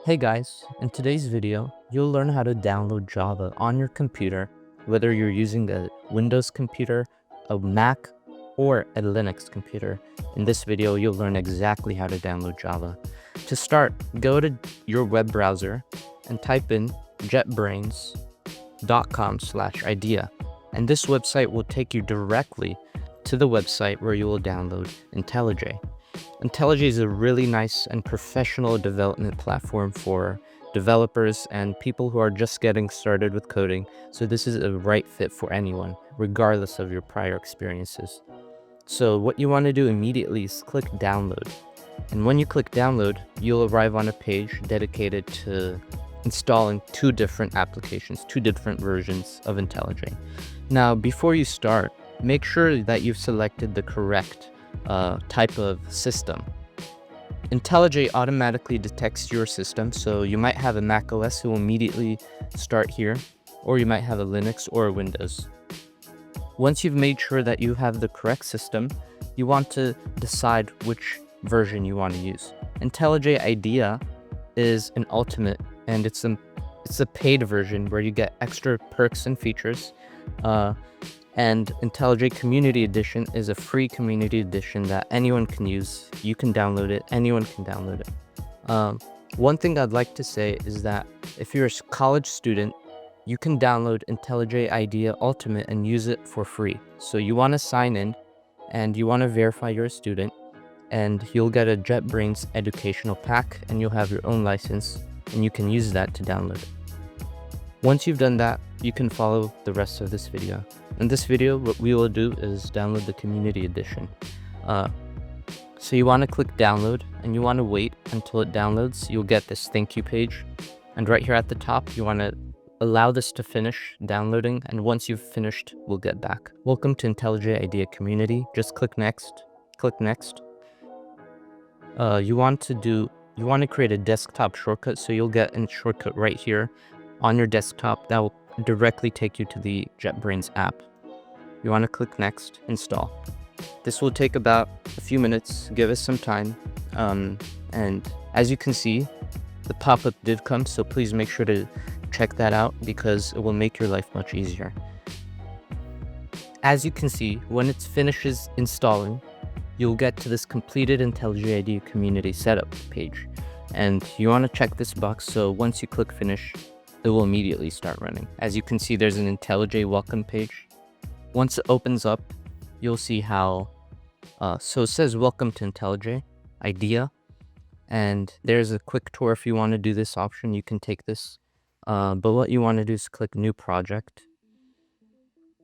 Hey guys, in today's video, you'll learn how to download Java on your computer, whether you're using a Windows computer, a Mac, or a Linux computer. In this video, you'll learn exactly how to download Java. To start, go to your web browser and type in jetbrains.com/idea, and this website will take you directly to the website where you will download IntelliJ. IntelliJ is a really nice and professional development platform for developers and people who are just getting started with coding, so this is a right fit for anyone, regardless of your prior experiences. So what you want to do immediately is click download. And when you click download, you'll arrive on a page dedicated to installing two different applications, two different versions of IntelliJ. Now, before you start, make sure that you've selected the correct type of system. IntelliJ automatically detects your system, so you might have a Mac OS, it will immediately start here, or you might have a Linux or a Windows. Once you've made sure that you have the correct system, you want to decide which version you want to use. IntelliJ IDEA is an ultimate, and it's a paid version where you get extra perks and features. And IntelliJ Community Edition is a free community edition that anyone can use. You can download it, anyone can download it. One thing I'd like to say is that if you're a college student, you can download IntelliJ IDEA Ultimate and use it for free. So you want to sign in and you want to verify you're a student, and you'll get a JetBrains educational pack and you'll have your own license and you can use that to download it. Once you've done that, you can follow the rest of this video. In this video, what we will do is download the community edition. So you want to click download and you want to wait until it downloads. You'll get this thank you page. And right here at the top, you want to allow this to finish downloading. And once you've finished, we'll get back. Welcome to IntelliJ IDEA community. Just click next. Click next. You want to create a desktop shortcut. So you'll get a shortcut right here on your desktop that will directly take you to the JetBrains app. You want to click next, install. This will take about a few minutes, give us some time. And as you can see, the pop-up did come, so please make sure to check that out because it will make your life much easier. As you can see, when it finishes installing, you'll get to this completed IntelliJ IDEA community setup page. And you want to check this box, so once you click finish, it will immediately start running. As you can see, there's an IntelliJ welcome page. Once it opens up, you'll see how, so it says welcome to IntelliJ IDEA, and there's a quick tour. If you want to do this option, you can take this, but what you want to do is click new project.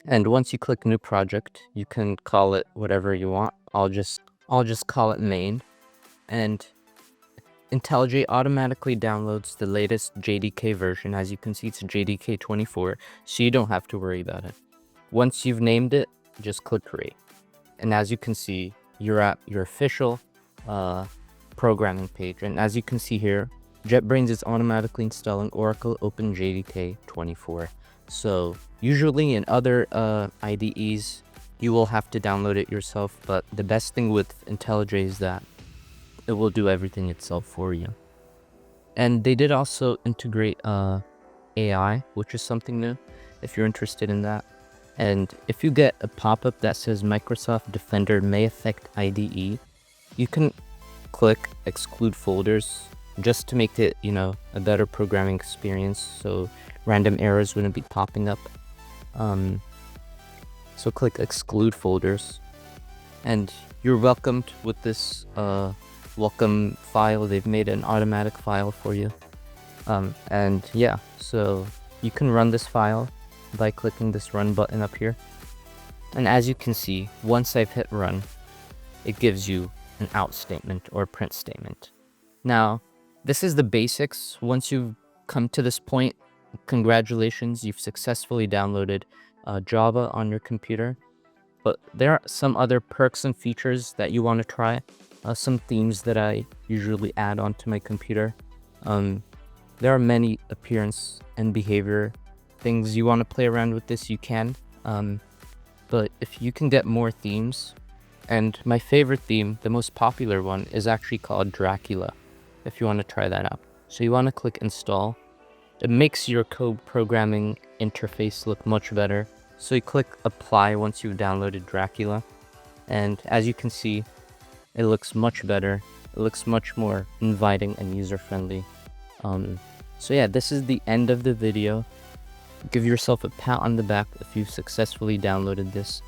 And once you click new project, you can call it whatever you want. I'll just call it main, and IntelliJ automatically downloads the latest JDK version. As you can see, it's JDK 24, so you don't have to worry about it. Once you've named it, just click create. And as you can see, you're at your official programming page. And as you can see here, JetBrains is automatically installing Oracle Open JDK 24. So usually in other IDEs, you will have to download it yourself. But the best thing with IntelliJ is that it will do everything itself for you. And they did also integrate AI, which is something new if you're interested in that. And if you get a pop-up that says Microsoft Defender may affect IDE, you can click exclude folders just to make it, a better programming experience, so random errors wouldn't be popping up. So click exclude folders, and you're welcomed with this welcome file. They've made an automatic file for you. And yeah, so you can run this file by clicking this run button up here. And as you can see, once I've hit run, it gives you an out statement or print statement. Now, this is the basics. Once you've come to this point, congratulations, you've successfully downloaded Java on your computer. But there are some other perks and features that you want to try. Some themes that I usually add onto my computer. There are many appearance and behavior things you want to play around with this, you can. But if you can get more themes, and my favorite theme, the most popular one, is actually called Dracula, if you want to try that out. So you want to click install. It makes your code programming interface look much better. So you click apply once you've downloaded Dracula. And as you can see, it looks much better. It looks much more inviting and user-friendly. So yeah, this is the end of the video. Give yourself a pat on the back if you've successfully downloaded this.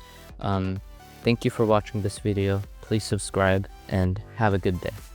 Thank you for watching this video. Please subscribe and have a good day.